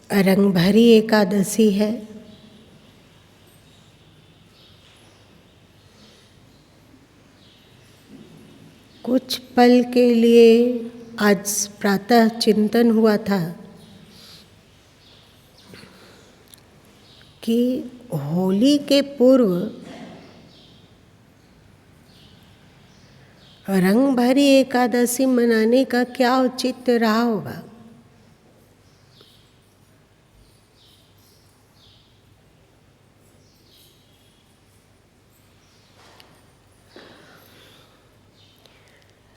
रंगभरी एकादशी है। कुछ पल के लिए आज प्रातः चिंतन हुआ था कि होली के पूर्व रंगभरी एकादशी मनाने का क्या औचित्य रहा होगा।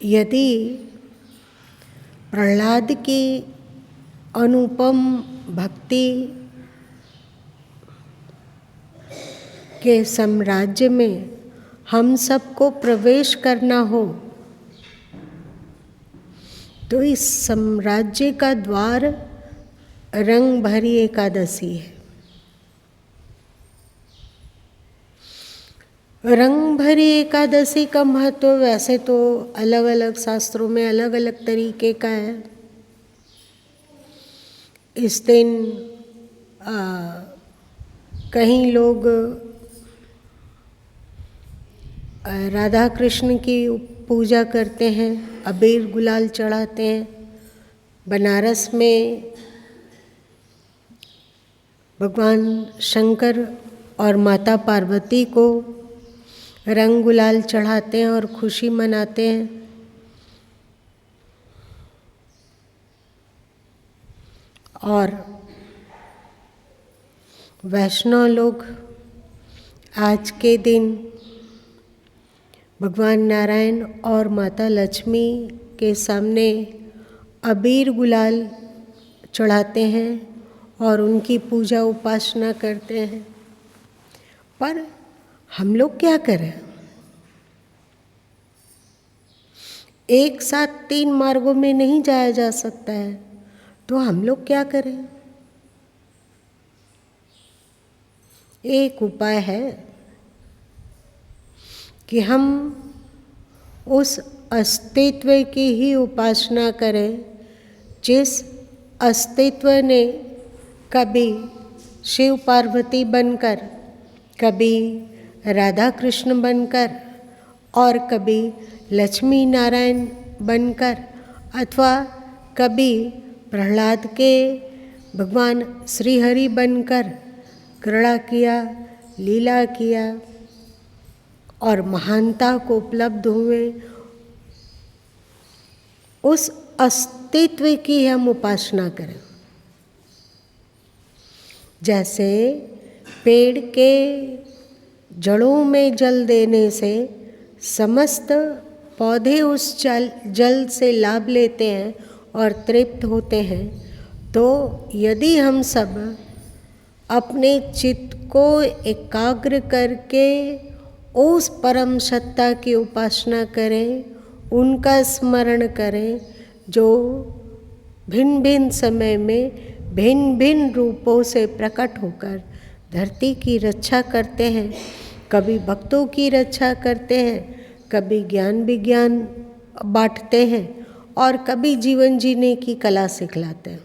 यदि प्रहलाद की अनुपम भक्ति के साम्राज्य में हम सबको प्रवेश करना हो तो इस साम्राज्य का द्वार रंगभरी एकादशी है। रंगभरी एकादशी का महत्व वैसे तो अलग अलग शास्त्रों में अलग अलग तरीके का है। इस दिन कहीं लोग राधा कृष्ण की पूजा करते हैं, अबीर गुलाल चढ़ाते हैं। बनारस में भगवान शंकर और माता पार्वती को रंग गुलाल चढ़ाते हैं और खुशी मनाते हैं। और वैष्णव लोग आज के दिन भगवान नारायण और माता लक्ष्मी के सामने अबीर गुलाल चढ़ाते हैं और उनकी पूजा उपासना करते हैं। पर हम लोग क्या करें? एक साथ 3 मार्गों में नहीं जाया जा सकता है, तो हम लोग क्या करें? एक उपाय है कि हम उस अस्तित्व की ही उपासना करें जिस अस्तित्व ने कभी शिव पार्वती बनकर, कभी राधा कृष्ण बनकर और कभी लक्ष्मी नारायण बनकर अथवा कभी प्रहलाद के भगवान श्री हरि बनकर क्रीड़ा किया, लीला किया और महानता को उपलब्ध हुए। उस अस्तित्व की हम उपासना करें। जैसे पेड़ के जड़ों में जल देने से समस्त पौधे उस जल से लाभ लेते हैं और तृप्त होते हैं, तो यदि हम सब अपने चित्त को एकाग्र करके उस परम सत्ता की उपासना करें, उनका स्मरण करें जो भिन्न भिन्न समय में भिन्न भिन्न रूपों से प्रकट होकर धरती की रक्षा करते हैं, कभी भक्तों की रक्षा करते हैं, कभी ज्ञान विज्ञान बांटते हैं और कभी जीवन जीने की कला सिखलाते हैं।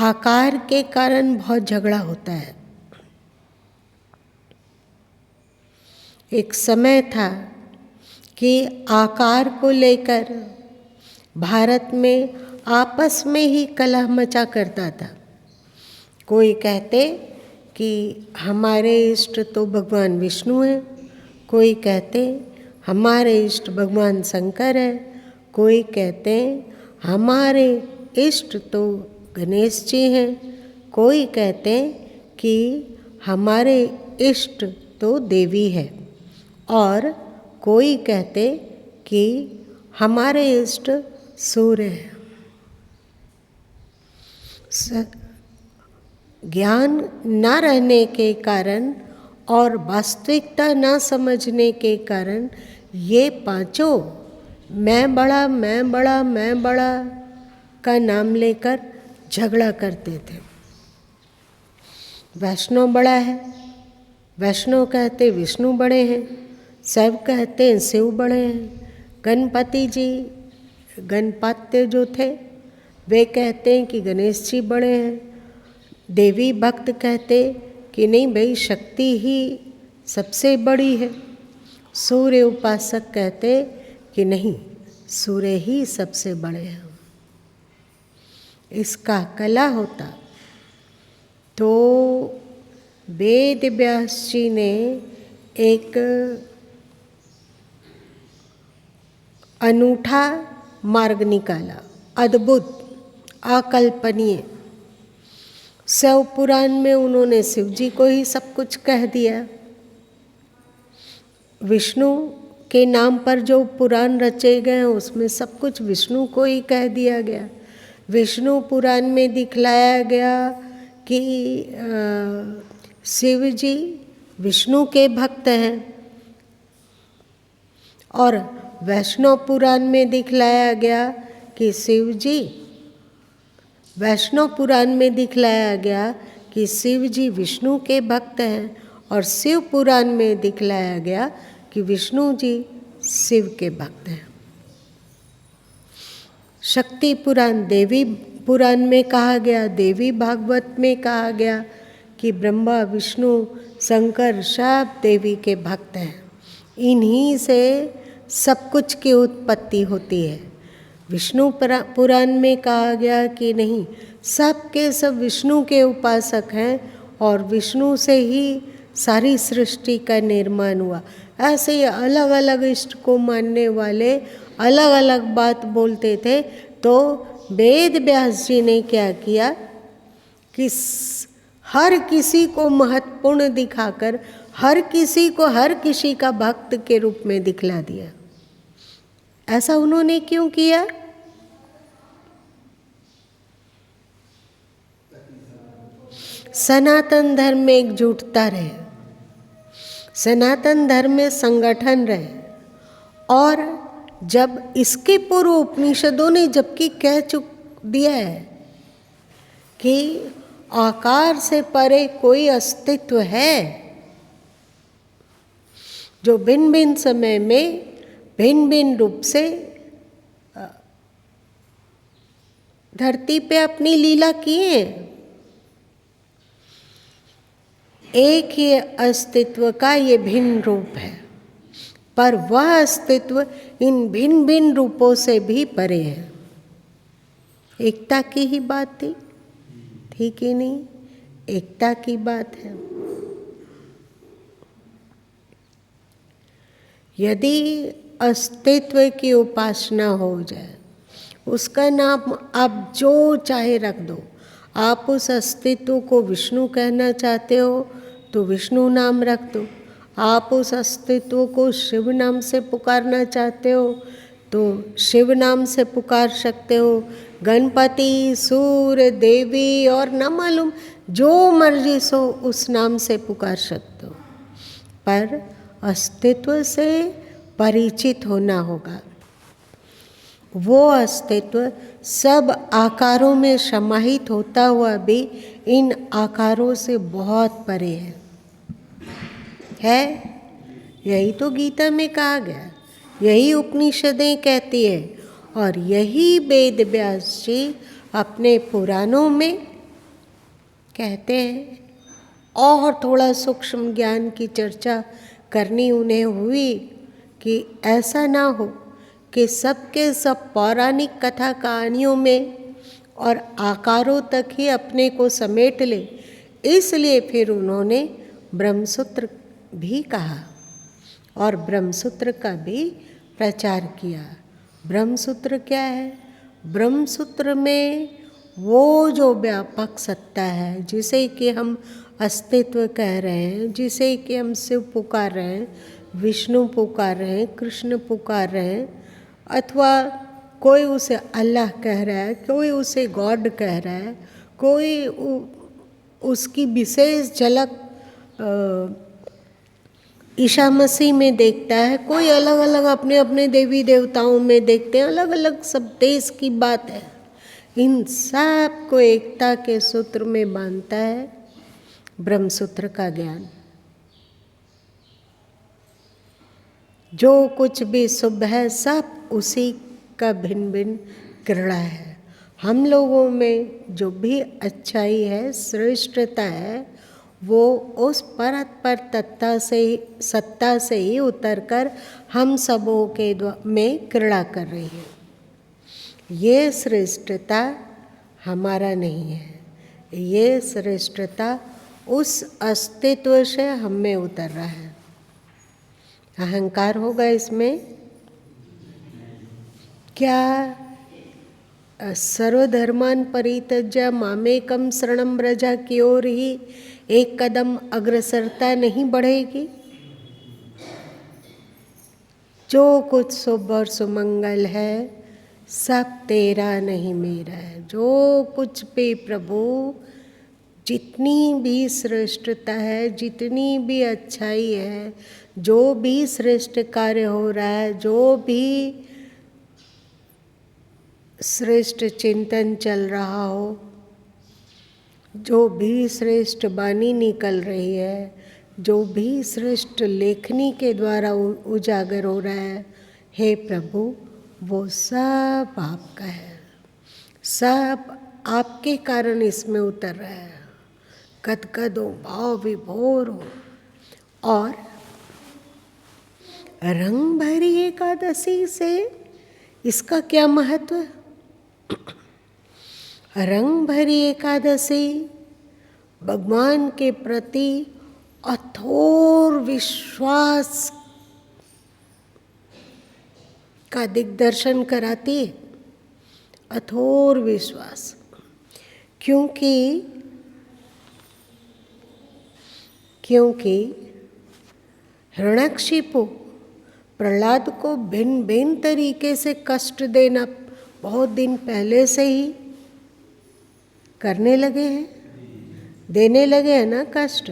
आकार के कारण बहुत झगड़ा होता है। एक समय था कि आकार को लेकर भारत में आपस में ही कलह मचा करता था। कोई कहते कि हमारे इष्ट तो भगवान विष्णु हैं, कोई कहते हमारे इष्ट भगवान शंकर है, कोई कहते हमारे इष्ट तो गणेश जी हैं, कोई कहते कि हमारे इष्ट तो देवी है और कोई कहते कि हमारे इष्ट सूर्य है। ज्ञान न रहने के कारण और वास्तविकता न समझने के कारण ये पांचों मैं बड़ा मैं बड़ा मैं बड़ा का नाम लेकर झगड़ा करते थे। वैष्णव बड़ा है, वैष्णव कहते विष्णु बड़े हैं, शैव कहते हैं शिव बड़े हैं, गणपति जी, गणपत्य जो थे वे कहते हैं कि गणेश जी बड़े हैं। देवी भक्त कहते कि नहीं भाई, शक्ति ही सबसे बड़ी है। सूर्य उपासक कहते कि नहीं, सूर्य ही सबसे बड़े हैं। इसका कला होता तो वेद व्यास जी ने एक अनूठा मार्ग निकाला, अद्भुत, अकल्पनीय। शिव पुराण में उन्होंने शिव जी को ही सब कुछ कह दिया। विष्णु के नाम पर जो पुराण रचे गए हैं उसमें सब कुछ विष्णु को ही कह दिया गया। विष्णु पुराण में दिखलाया गया कि शिव जी विष्णु के भक्त हैं, और वैष्णव पुराण में दिखलाया गया कि शिव जी, वैष्णव पुराण में दिखलाया गया कि शिव जी विष्णु के भक्त हैं, और शिव पुराण में दिखलाया गया कि विष्णु जी शिव के भक्त हैं। शक्ति पुराण, देवी पुराण में कहा गया, देवी भागवत में कहा गया कि ब्रह्मा विष्णु शंकर सब देवी के भक्त हैं। इन्हीं से सब कुछ की उत्पत्ति होती है। विष्णु पुराण में कहा गया कि नहीं, सब के सब विष्णु के उपासक हैं और विष्णु से ही सारी सृष्टि का निर्माण हुआ। ऐसे ही अलग अलग इष्ट को मानने वाले अलग अलग बात बोलते थे। तो वेद व्यास जी ने क्या किया कि हर किसी को महत्वपूर्ण दिखाकर हर किसी को हर किसी का भक्त के रूप में दिखला दिया। ऐसा उन्होंने क्यों किया? सनातन धर्म में एकजुटता रहे, सनातन धर्म में संगठन रहे। और जब इसके पूर्व उपनिषदों ने जबकि कह दिया है कि आकार से परे कोई अस्तित्व है जो भिन्न भिन्न समय में भिन्न भिन्न रूप से धरती पे अपनी लीला किए, एक ही अस्तित्व का ये भिन्न रूप है, पर वह अस्तित्व इन भिन्न भिन्न रूपों से भी परे है। एकता की ही बात थी कि नहीं? एकता की बात है। यदि अस्तित्व की उपासना हो जाए, उसका नाम आप जो चाहे रख दो। आप उस अस्तित्व को विष्णु कहना चाहते हो तो विष्णु नाम रख दो। आप उस अस्तित्व को शिव नाम से पुकारना चाहते हो तो शिव नाम से पुकार सकते हो। गणपति, सूर्य, देवी और न मालूम जो मर्जी सो उस नाम से पुकार सकते हो, पर अस्तित्व से परिचित होना होगा। वो अस्तित्व सब आकारों में समाहित होता हुआ भी इन आकारों से बहुत परे है। यही तो गीता में कहा गया, यही उपनिषदें कहती है, और यही वेद व्यास जी अपने पुराणों में कहते हैं। और थोड़ा सूक्ष्म ज्ञान की चर्चा करनी उन्हें हुई कि ऐसा ना हो कि सबके सब पौराणिक कथा कहानियों में और आकारों तक ही अपने को समेट ले। इसलिए फिर उन्होंने ब्रह्मसूत्र भी कहा और ब्रह्मसूत्र का भी प्रचार किया। ब्रह्मसूत्र क्या है? ब्रह्मसूत्र में वो जो व्यापक सत्ता है, जिसे कि हम अस्तित्व कह रहे हैं, जिसे कि हम शिव पुकार रहे हैं, विष्णु पुकार रहे हैं, कृष्ण पुकार रहे हैं, अथवा कोई उसे अल्लाह कह रहा है, कोई उसे गॉड कह रहा है, कोई उसकी विशेष झलक ईसा मसीह में देखता है, कोई अलग अलग अपने अपने देवी देवताओं में देखते हैं, अलग अलग सब देश की बात है। इन सब को एकता के सूत्र में बांधता है ब्रह्मसूत्र का ज्ञान। जो कुछ भी शुभ है सब उसी का भिन्न भिन्न क्रीड़ा है। हम लोगों में जो भी अच्छाई है, श्रेष्ठता है, वो उस परत पर सत्ता से ही उतरकर हम सबों के में क्रीड़ा कर रही है। ये श्रेष्ठता हमारा नहीं है, ये श्रेष्ठता उस अस्तित्व से हम में उतर रहा है। अहंकार होगा इसमें क्या? सर्वधर्मान परित्यज्य मामेकम शरणम व्रज की ओर ही एक कदम अग्रसरता नहीं बढ़ेगी? जो कुछ शुभ और सुमंगल है सब तेरा नहीं मेरा है। जो कुछ भी प्रभु, जितनी भी श्रेष्ठता है, जितनी भी अच्छाई है, जो भी श्रेष्ठ कार्य हो रहा है, जो भी श्रेष्ठ चिंतन चल रहा हो, जो भी श्रेष्ठ वाणी निकल रही है, जो भी श्रेष्ठ लेखनी के द्वारा उजागर हो रहा है, हे प्रभु वो सब आपका है, सब आपके कारण इसमें उतर रहा है। कद हो, भाव विभोर हो। और रंग भरी एकादशी से इसका क्या महत्व? रंग भरी एकादशी भगवान के प्रति अथोर विश्वास का दिग्दर्शन कराती है। अथोर विश्वास, क्योंकि हिरण्यकशिपु प्रहलाद को भिन्न भिन्न तरीके से कष्ट देना बहुत दिन पहले से ही करने लगे हैं, देने लगे हैं ना कष्ट।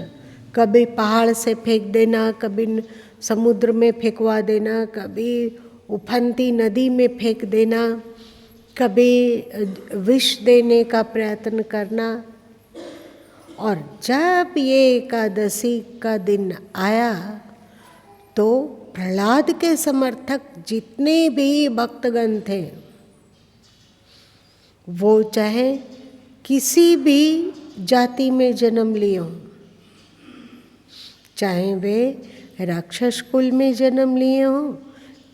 कभी पहाड़ से फेंक देना, कभी समुद्र में फेंकवा देना, कभी उफनती नदी में फेंक देना, कभी विष देने का प्रयत्न करना। और जब ये एकादशी का दिन आया तो प्रहलाद के समर्थक जितने भी भक्तगण थे, वो चाहे किसी भी जाति में जन्म लिए हों, चाहे वे राक्षस कुल में जन्म लिए हों,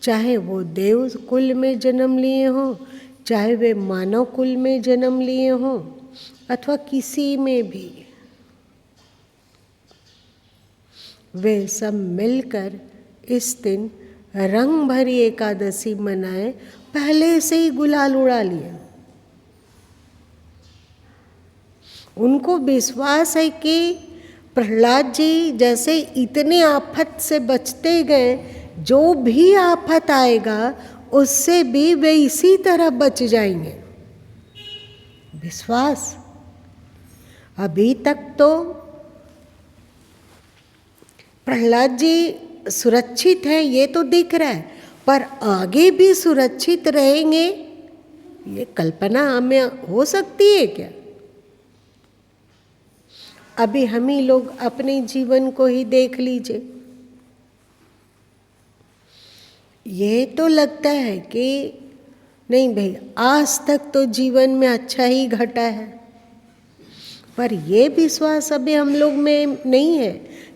चाहे वो देव कुल में जन्म लिए हों, चाहे वे मानव कुल में जन्म लिए हों, अथवा किसी में भी, वे सब मिलकर इस दिन रंग भरी एकादशी मनाए। पहले से ही गुलाल उड़ा लिए। उनको विश्वास है कि प्रहलाद जी जैसे इतने आफत से बचते गए, जो भी आफत आएगा उससे भी वे इसी तरह बच जाएंगे। विश्वास। अभी तक तो प्रहलाद जी सुरक्षित हैं, ये तो दिख रहा है, पर आगे भी सुरक्षित रहेंगे ये कल्पना हमें हो सकती है क्या? अभी हम ही लोग अपने जीवन को ही देख लीजिए। ये तो लगता है कि नहीं भाई, आज तक तो जीवन में अच्छा ही घटा है, पर ये विश्वास अभी हम लोग में नहीं है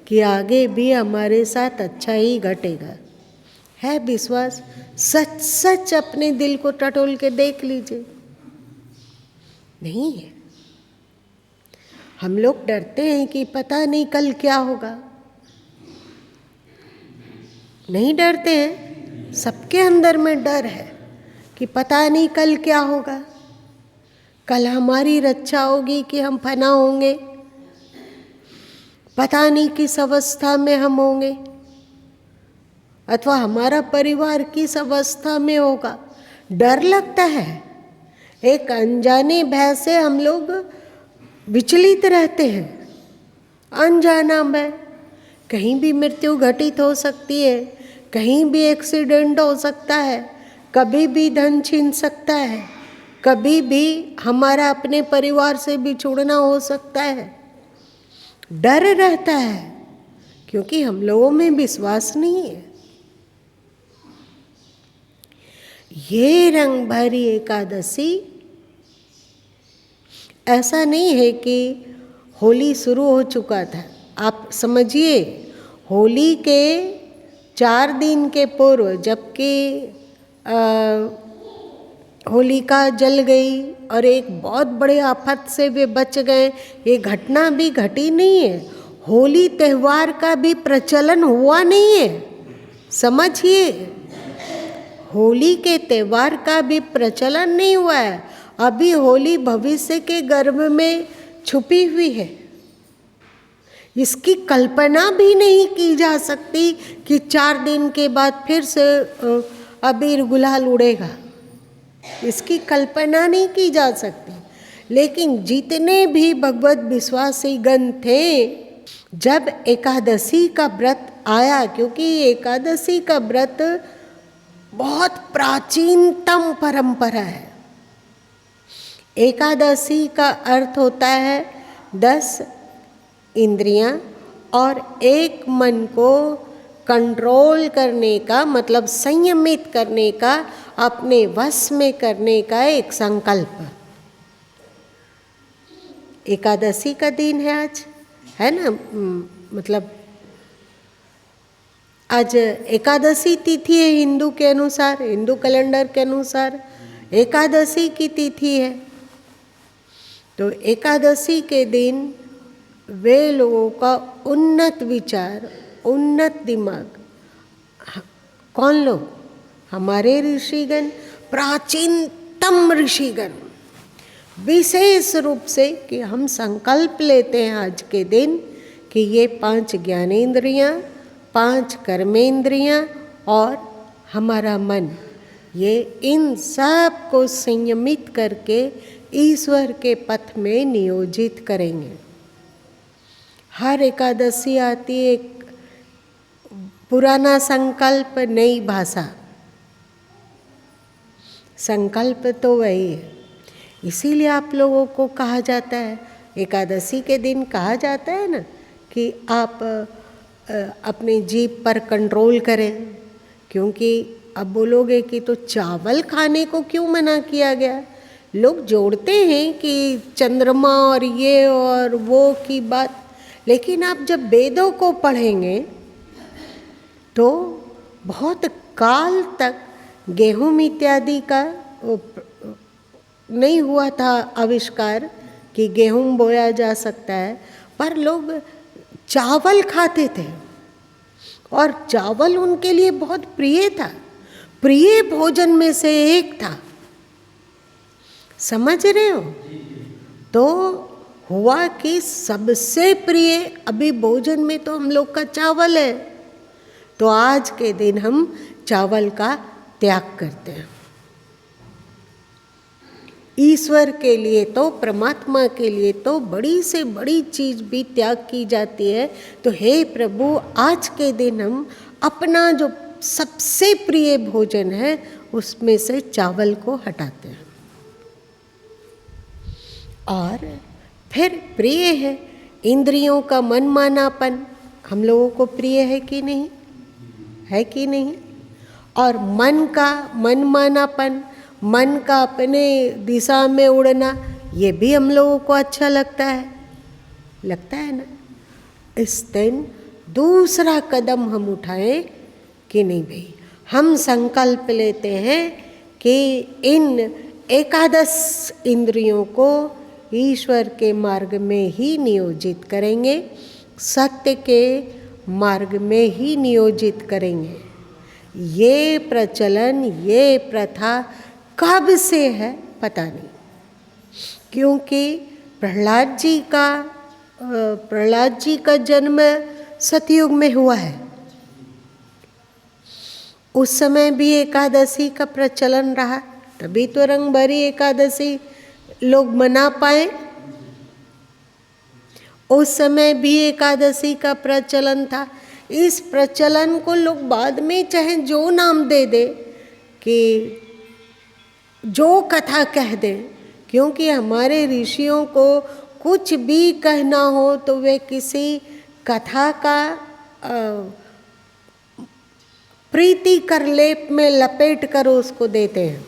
कि आगे भी हमारे साथ अच्छा ही घटेगा। है विश्वास? सच सच अपने दिल को टटोल के देख लीजिए। नहीं है। हम लोग डरते हैं कि पता नहीं कल क्या होगा। नहीं डरते हैं, सबके अंदर में डर है कि पता नहीं कल क्या होगा, कल हमारी रक्षा होगी कि हम फना होंगे, पता नहीं किस अवस्था में हम होंगे, अथवा हमारा परिवार किस अवस्था में होगा। डर लगता है। एक अनजाने भय से हम लोग विचलित रहते हैं। अनजाना भय, कहीं भी मृत्यु घटित हो सकती है, कहीं भी एक्सीडेंट हो सकता है, कभी भी धन छीन सकता है, कभी भी हमारा अपने परिवार से बिछुड़ना हो सकता है। डर रहता है क्योंकि हम लोगों में विश्वास नहीं है। ये रंग भरी एकादशी ऐसा नहीं है कि होली शुरू हो चुका था। आप समझिए, होली के 4 दिन के पूर्व जबकि होलिका जल गई और एक बहुत बड़े आफत से वे बच गए, ये घटना भी घटी नहीं है। होली त्यौहार का भी प्रचलन हुआ नहीं है, समझिए। होली के त्यौहार का भी प्रचलन नहीं हुआ है। अभी होली भविष्य के गर्भ में छुपी हुई है। इसकी कल्पना भी नहीं की जा सकती कि 4 दिन के बाद फिर से अबीर गुलाल उड़ेगा। इसकी कल्पना नहीं की जा सकती। लेकिन जितने भी भगवत विश्वासी गण थे, जब एकादशी का व्रत आया, क्योंकि एकादशी का व्रत बहुत प्राचीनतम परंपरा है। एकादशी का अर्थ होता है 10 इंद्रियां और एक मन को कंट्रोल करने का, मतलब संयमित करने का, अपने वश में करने का एक संकल्प। एकादशी का दिन है आज, है ना। मतलब आज एकादशी तिथि है हिंदू के अनुसार, हिंदू कैलेंडर के अनुसार एकादशी की तिथि है। तो एकादशी के दिन वे लोगों का उन्नत विचार, उन्नत दिमाग, कौन लोग? हमारे ऋषिगण, प्राचीनतम ऋषिगण, विशेष रूप से कि हम संकल्प लेते हैं आज के दिन कि ये 5 ज्ञानेंद्रियां, 5 कर्मेंद्रियां और हमारा मन, ये इन सब को संयमित करके ईश्वर के पथ में नियोजित करेंगे। हर एकादशी आती एक पुराना संकल्प, नई भाषा। संकल्प तो वही है। इसीलिए आप लोगों को कहा जाता है, एकादशी के दिन कहा जाता है ना कि आप अपने जीभ पर कंट्रोल करें। क्योंकि अब बोलोगे कि तो चावल खाने को क्यों मना किया गया? लोग जोड़ते हैं कि चंद्रमा और ये और वो की बात, लेकिन आप जब वेदों को पढ़ेंगे तो बहुत काल तक गेहूं इत्यादि का नहीं हुआ था आविष्कार कि गेहूं बोया जा सकता है, पर लोग चावल खाते थे और चावल उनके लिए बहुत प्रिय था, प्रिय भोजन में से एक था। समझ रहे हो? तो हुआ कि सबसे प्रिय अभी भोजन में तो हम लोग का चावल है, तो आज के दिन हम चावल का त्याग करते हैं। ईश्वर के लिए तो, परमात्मा के लिए तो बड़ी से बड़ी चीज भी त्याग की जाती है। तो हे प्रभु, आज के दिन हम अपना जो सबसे प्रिय भोजन है उसमें से चावल को हटाते हैं। और फिर प्रिय है इंद्रियों का मनमानापन, हम लोगों को प्रिय है कि नहीं? है कि नहीं? और मन का मनमानापन, मन का अपने दिशा में उड़ना, ये भी हम लोगों को अच्छा लगता है, लगता है ना। इस दिन दूसरा कदम हम उठाएं कि नहीं भाई, हम संकल्प लेते हैं कि इन एकादश इंद्रियों को ईश्वर के मार्ग में ही नियोजित करेंगे, सत्य के मार्ग में ही नियोजित करेंगे। ये प्रचलन, ये प्रथा कब से है पता नहीं, क्योंकि प्रहलाद जी का जन्म सतयुग में हुआ है। उस समय भी एकादशी का प्रचलन रहा, तभी तो रंगभरी एकादशी लोग मना पाए। उस समय भी एकादशी का प्रचलन था। इस प्रचलन को लोग बाद में चाहे जो नाम दे दे, कि जो कथा कह दें, क्योंकि हमारे ऋषियों को कुछ भी कहना हो तो वे किसी कथा का प्रीति कर लेप में लपेट कर उसको देते हैं।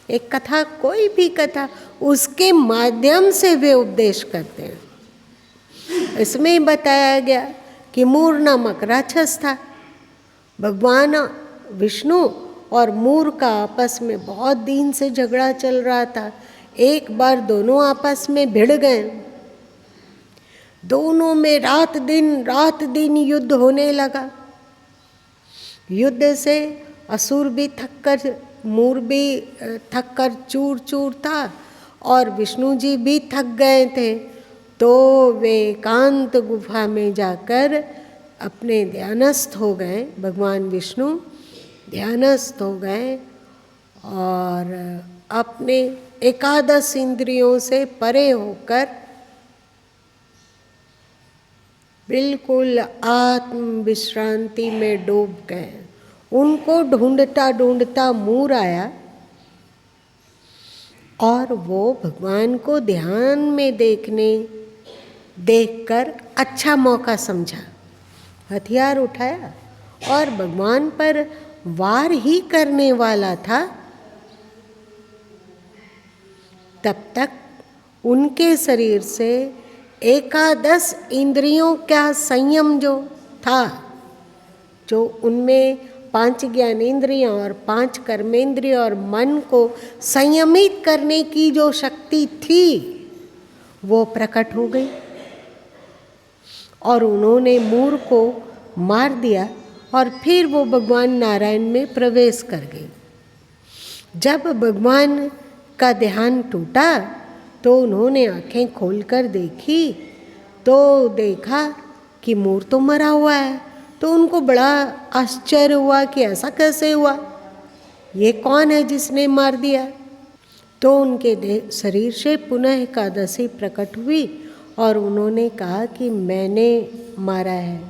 एक कथा, कोई भी कथा, उसके माध्यम से वे उपदेश करते हैं। इसमें बताया गया कि मूर नामक राक्षस था। भगवान विष्णु और मूर का आपस में बहुत दिन से झगड़ा चल रहा था। एक बार दोनों आपस में भिड़ गए, दोनों में रात दिन युद्ध होने लगा। युद्ध से असुर भी थक कर, मूर भी थक कर चूर चूर था और विष्णु जी भी थक गए थे। तो वे एकांत गुफा में जाकर अपने ध्यानस्थ हो गए। भगवान विष्णु ध्यानस्थ हो गए और अपने एकादश इंद्रियों से परे होकर बिल्कुल आत्म विश्रांति में डूब गए। उनको ढूंढता ढूंढता मूर आया और वो भगवान को ध्यान में देखकर अच्छा मौका समझा, हथियार उठाया और भगवान पर वार ही करने वाला था। तब तक उनके शरीर से एकादश इंद्रियों का संयम जो था, जो उनमें 5 ज्ञानेंद्रियां और 5 कर्मेंद्रिय और मन को संयमित करने की जो शक्ति थी, वो प्रकट हो गई और उन्होंने मूर को मार दिया और फिर वो भगवान नारायण में प्रवेश कर गई। जब भगवान का ध्यान टूटा तो उन्होंने आंखें खोलकर देखी तो देखा कि मूर तो मरा हुआ है। तो उनको बड़ा आश्चर्य हुआ कि ऐसा कैसे हुआ, ये कौन है जिसने मार दिया। तो उनके शरीर से पुनः एकादशी प्रकट हुई और उन्होंने कहा कि मैंने मारा है।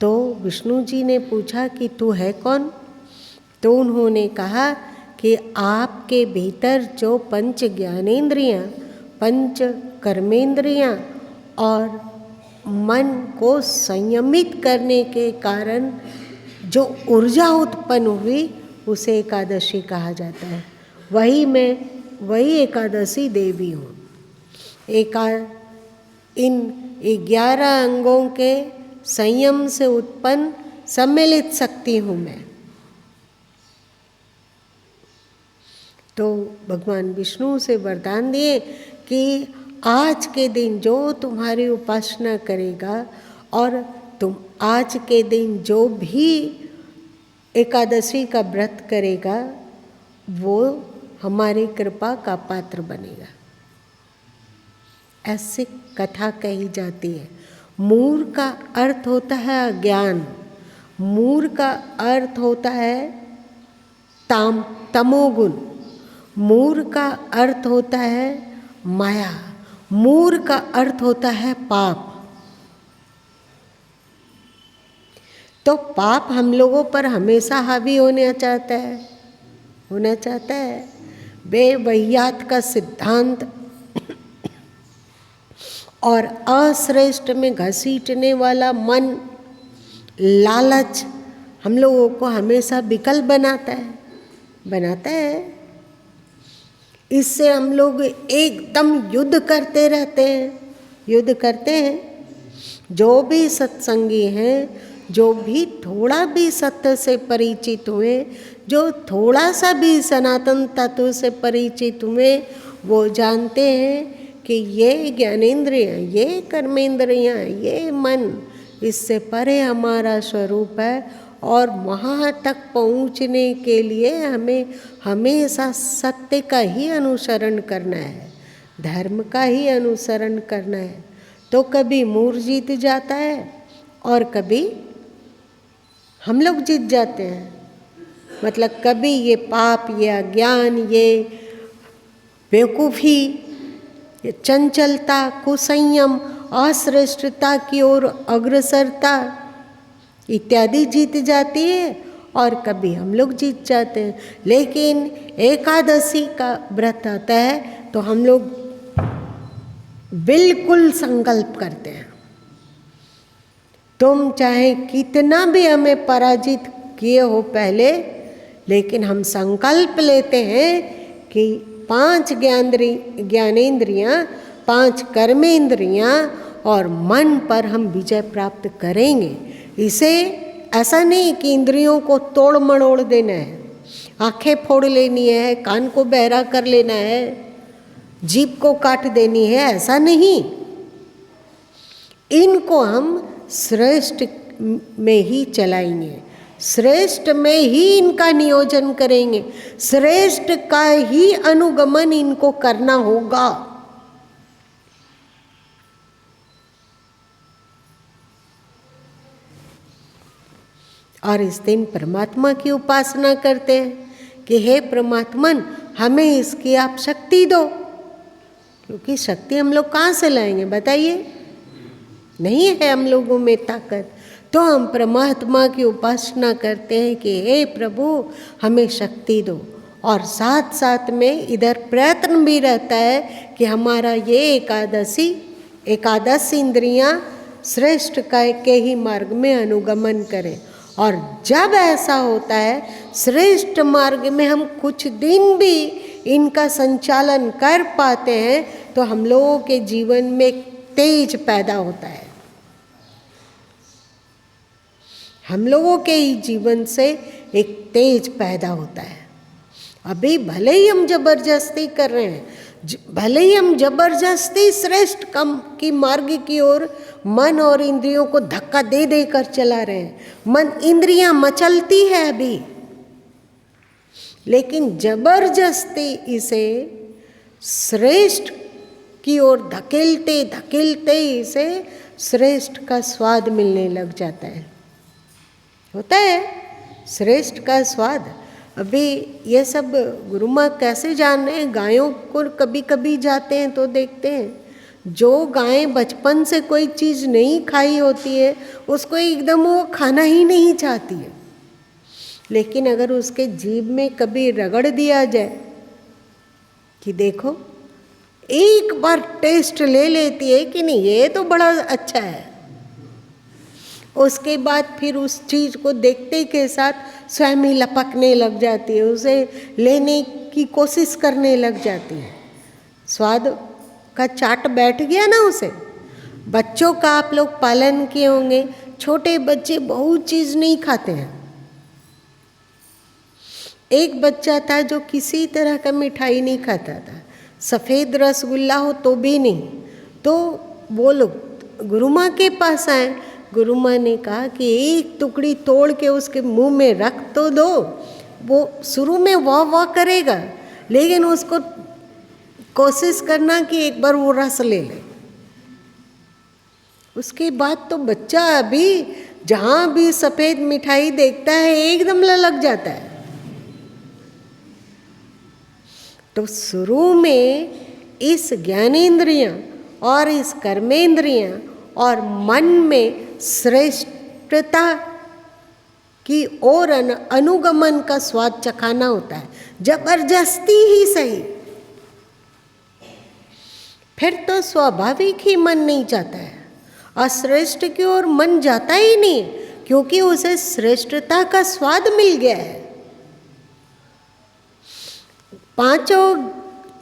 तो विष्णु जी ने पूछा कि तू है कौन। तो उन्होंने कहा कि आपके भीतर जो 5 ज्ञानेंद्रियां, 5 कर्मेंद्रियां और मन को संयमित करने के कारण जो ऊर्जा उत्पन्न हुई उसे एकादशी कहा जाता है। वही एकादशी देवी हूँ। इन 11 अंगों के संयम से उत्पन्न सम्मिलित शक्ति हूँ मैं। तो भगवान विष्णु से वरदान दिए कि आज के दिन जो तुम्हारी उपासना करेगा और तुम आज के दिन जो भी एकादशी का व्रत करेगा वो हमारी कृपा का पात्र बनेगा। ऐसी कथा कही जाती है। मूर का अर्थ होता है अज्ञान, मूर का अर्थ होता है तमोगुण, मूर का अर्थ होता है माया, मूर का अर्थ होता है पाप। तो पाप हम लोगों पर हमेशा हावी होना चाहता है। बेवहियात का सिद्धांत और अश्रेष्ठ में घसीटने वाला मन, लालच हम लोगों को हमेशा विकल बनाता है। इससे हम लोग एकदम युद्ध करते हैं। जो भी सत्संगी हैं, जो भी थोड़ा भी सत्य से परिचित हुए, जो थोड़ा सा भी सनातन तत्व से परिचित हुए, वो जानते हैं कि ये ज्ञानेंद्रियाँ, ये कर्मेंद्रियाँ, ये मन, इससे परे हमारा स्वरूप है और वहाँ तक पहुँचने के लिए हमें हमेशा सत्य का ही अनुसरण करना है, धर्म का ही अनुसरण करना है। तो कभी मूर जीत जाता है और कभी हम लोग जीत जाते हैं। मतलब कभी ये पाप, ये अज्ञान, ये बेवकूफ़ी, ये चंचलता, कुसंयम, अश्रेष्ठता की ओर अग्रसरता इत्यादि जीत जाती है और कभी हम लोग जीत जाते हैं। लेकिन एकादशी का व्रत आता है तो हम लोग बिल्कुल संकल्प करते हैं। तुम चाहे कितना भी हमें पराजित किए हो पहले, लेकिन हम संकल्प लेते हैं कि 5 ज्ञानेंद्रियाँ, 5 कर्मेंद्रियाँ और मन पर हम विजय प्राप्त करेंगे। इसे ऐसा नहीं कि इंद्रियों को तोड़ मड़ोड़ देना है, आंखें फोड़ लेनी है, कान को बहरा कर लेना है, जीभ को काट देनी है, ऐसा नहीं। इनको हम श्रेष्ठ में ही चलाएंगे, श्रेष्ठ में ही इनका नियोजन करेंगे, श्रेष्ठ का ही अनुगमन इनको करना होगा। और इस दिन परमात्मा की उपासना करते हैं कि हे परमात्मन, हमें इसकी आप शक्ति दो, क्योंकि शक्ति हम लोग कहाँ से लाएंगे बताइए? नहीं है हम लोगों में ताकत। तो हम परमात्मा की उपासना करते हैं कि हे प्रभु हमें शक्ति दो। और साथ साथ में इधर प्रयत्न भी रहता है कि हमारा ये एकादश इंद्रियां श्रेष्ठ के ही मार्ग में अनुगमन करें। और जब ऐसा होता है, श्रेष्ठ मार्ग में हम कुछ दिन भी इनका संचालन कर पाते हैं, तो हम लोगों के जीवन में तेज पैदा होता है। हम लोगों के ही जीवन से एक तेज पैदा होता है। अभी भले ही हम जबरदस्ती कर रहे हैं, भले ही हम जबरदस्ती श्रेष्ठ कम की मार्ग की ओर मन और इंद्रियों को धक्का दे देकर चला रहे हैं, मन इंद्रियां मचलती है अभी, लेकिन जबरदस्ती इसे श्रेष्ठ की ओर धकेलते धकेलते इसे श्रेष्ठ का स्वाद मिलने लग जाता है। होता है श्रेष्ठ का स्वाद। अभी ये सब गुरु माँ कैसे जान रहे हैं, गायों को कभी कभी जाते हैं तो देखते हैं, जो गायें बचपन से कोई चीज़ नहीं खाई होती है उसको एकदम वो खाना ही नहीं चाहती है, लेकिन अगर उसके जीभ में कभी रगड़ दिया जाए कि देखो, एक बार टेस्ट ले लेती है कि नहीं ये तो बड़ा अच्छा है। उसके बाद फिर उस चीज़ को देखते के साथ स्वयं ही लपकने लग जाती है, उसे लेने की कोशिश करने लग जाती है। स्वाद का चाट बैठ गया ना उसे। बच्चों का आप लोग पालन किए होंगे, छोटे बच्चे बहुत चीज़ नहीं खाते हैं। एक बच्चा था जो किसी तरह का मिठाई नहीं खाता था, सफ़ेद रसगुल्ला हो तो भी नहीं। तो वो लोग गुरु माँ के पास आए, गुरु माँ ने कहा कि एक टुकड़ी तोड़ के उसके मुंह में रख तो दो, वो शुरू में वाह वाह करेगा, लेकिन उसको कोशिश करना कि एक बार वो रस ले ले। उसके बाद तो बच्चा अभी जहाँ भी सफ़ेद मिठाई देखता है एकदम ललक जाता है। तो शुरू में इस ज्ञानेंद्रियाँ और इस कर्मेंद्रियाँ और मन में श्रेष्ठता की ओर अनुगमन का स्वाद चखाना होता है, जबरदस्ती ही सही। फिर तो स्वाभाविक ही मन नहीं जाता है, अश्रेष्ठ की ओर मन जाता ही नहीं, क्योंकि उसे श्रेष्ठता का स्वाद मिल गया है। पांचों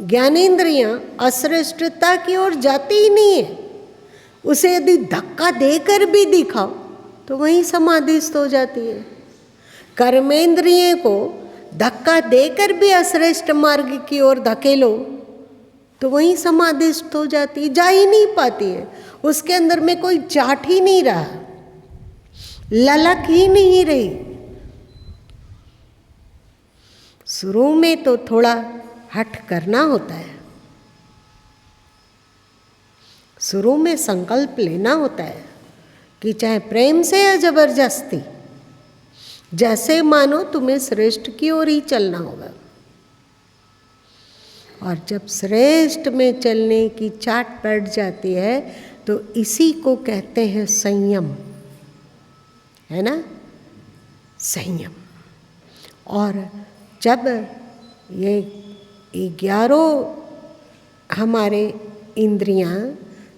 ज्ञानेंद्रियां अश्रेष्ठता की ओर जाती ही नहीं है। उसे यदि धक्का देकर भी दिखाओ तो वहीं समाधिस्थ हो जाती है। कर्मेंद्रिय को धक्का देकर भी अश्रेष्ठ मार्ग की ओर धकेलो तो वहीं समाधिस्थ हो जाती है, जा ही नहीं पाती है। उसके अंदर में कोई चाट ही नहीं रहा, ललक ही नहीं रही। शुरू में तो थोड़ा हठ करना होता है, शुरू में संकल्प लेना होता है कि चाहे प्रेम से या जबरदस्ती, जैसे मानो तुम्हें श्रेष्ठ की ओर ही चलना होगा। और जब श्रेष्ठ में चलने की चाट पड़ जाती है तो इसी को कहते हैं संयम, है ना, संयम। और जब ये 11 हमारे इंद्रियां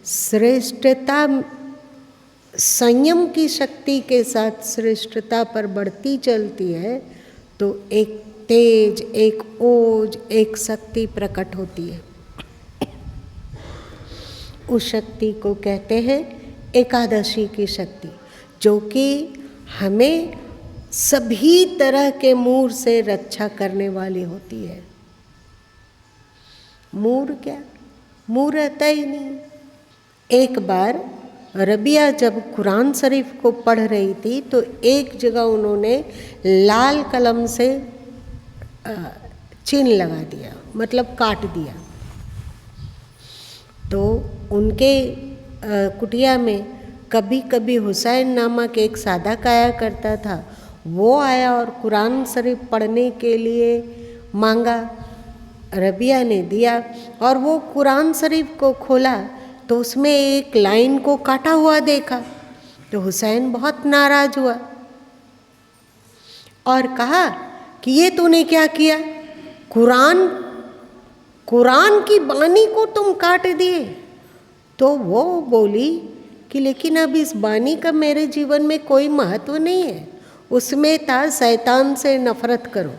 श्रेष्ठता संयम की शक्ति के साथ श्रेष्ठता पर बढ़ती चलती है तो एक तेज, एक ओज, एक शक्ति प्रकट होती है। उस शक्ति को कहते हैं एकादशी की शक्ति, जो कि हमें सभी तरह के मूर से रक्षा करने वाली होती है। मूर क्या, मूर रहता ही नहीं। एक बार रबिया जब कुरान शरीफ को पढ़ रही थी तो एक जगह उन्होंने लाल कलम से चिन्ह लगा दिया, मतलब काट दिया। तो उनके कुटिया में कभी कभी हुसैन नामक एक साधक आया करता था। वो आया और कुरान शरीफ पढ़ने के लिए मांगा, रबिया ने दिया और वो कुरान शरीफ को खोला तो उसमें एक लाइन को काटा हुआ देखा। तो हुसैन बहुत नाराज हुआ और कहा कि ये तूने क्या किया, कुरान की बानी को तुम काट दिए। तो वो बोली कि लेकिन अब इस बानी का मेरे जीवन में कोई महत्व नहीं है, उसमें था शैतान से नफरत करो,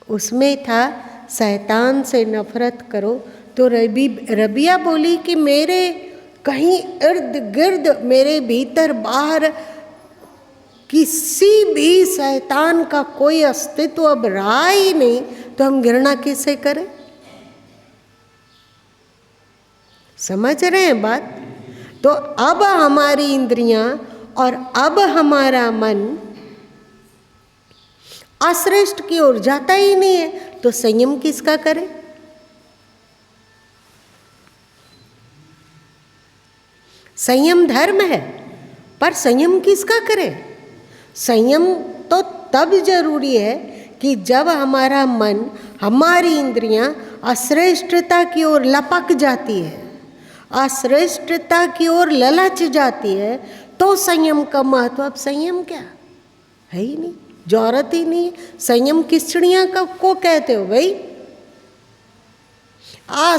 उसमें था शैतान से नफरत करो। तो रबिया बोली कि मेरे कहीं इर्द गिर्द, मेरे भीतर बाहर किसी भी शैतान का कोई अस्तित्व अब रहा ही नहीं, तो हम घृणा किससे करें। समझ रहे हैं बात? तो अब हमारी इंद्रियां और अब हमारा मन अश्रेष्ठ की ओर जाता ही नहीं है, तो संयम किसका करें? संयम धर्म है, पर संयम किसका करें? संयम तो तब जरूरी है कि जब हमारा मन, हमारी इंद्रियां अश्रेष्ठता की ओर लपक जाती है, अश्रेष्ठता की ओर ललच जाती है, तो संयम का महत्व। अब संयम क्या है ही नहीं, जरूरत ही नहीं। संयम किस चिड़िया का को कहते हो भाई?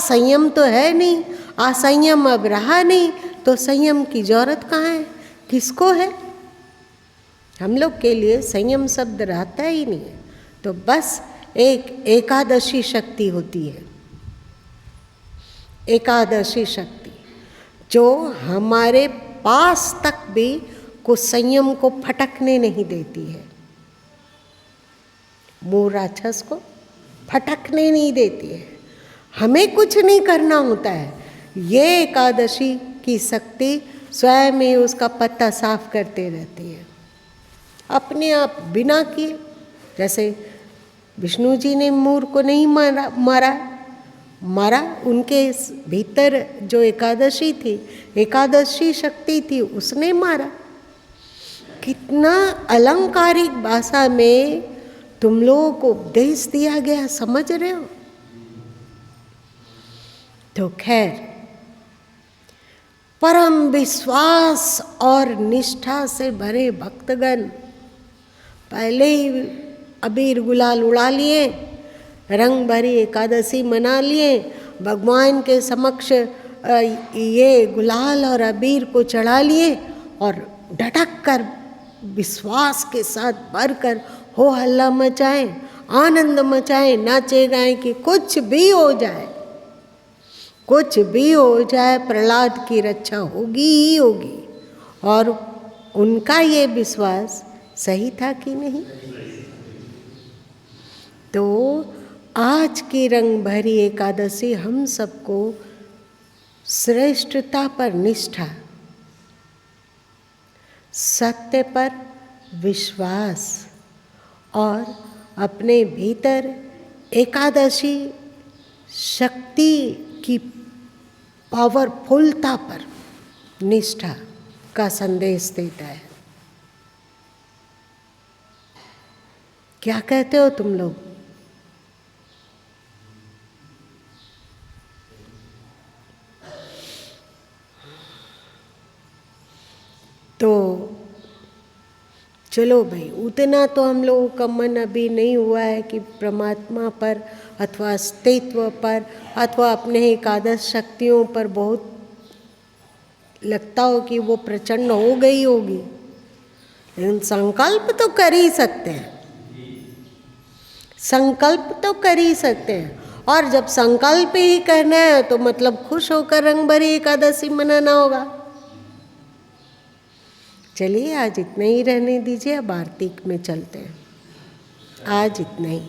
संयम तो है नहीं, असंयम अब रहा नहीं, तो संयम की जरूरत कहाँ है, किसको है? हम लोग के लिए संयम शब्द रहता ही नहीं है। तो बस एक एकादशी शक्ति होती है, एकादशी शक्ति, जो हमारे पास तक भी को संयम को फटकने नहीं देती है। मूर राक्षस को फटकने नहीं देती है। हमें कुछ नहीं करना होता है, ये एकादशी की शक्ति स्वयं ही उसका पत्ता साफ करते रहती है अपने आप, बिना किए। जैसे विष्णु जी ने मूर को नहीं मारा, उनके भीतर जो एकादशी थी, एकादशी शक्ति थी, उसने मारा। कितना अलंकारिक भाषा में तुम लोगों को उपदेश दिया गया, समझ रहे हो? तो खैर, परम विश्वास और निष्ठा से भरे भक्तगण पहले ही अबीर गुलाल उड़ा लिए, रंग भरी एकादशी मना लिए, भगवान के समक्ष ये गुलाल और अबीर को चढ़ा लिए और ढटक कर विश्वास के साथ भरकर हो हल्ला मचाएं, आनंद मचाएं, नाचे गाएं कि कुछ भी हो जाए, कुछ भी हो जाए, प्रहलाद की रक्षा होगी ही होगी। और उनका ये विश्वास सही था कि नहीं? तो आज की रंग भरी एकादशी हम सबको श्रेष्ठता पर निष्ठा, सत्य पर विश्वास और अपने भीतर एकादशी शक्ति की पावरफुलता पर निष्ठा का संदेश देता है। क्या कहते हो तुम लोग? तो चलो भाई, उतना तो हम लोगों का मन अभी नहीं हुआ है कि परमात्मा पर अथवा अस्तित्व पर अथवा अपने एकादश शक्तियों पर बहुत लगता हो कि वो प्रचंड हो गई होगी, लेकिन संकल्प तो कर ही सकते हैं, संकल्प तो कर ही सकते हैं। और जब संकल्प ही करना है तो मतलब खुश होकर रंगभरी एकादशी मनाना होगा। चलिए आज इतना ही रहने दीजिए, अब आरती में चलते हैं। आज इतना ही।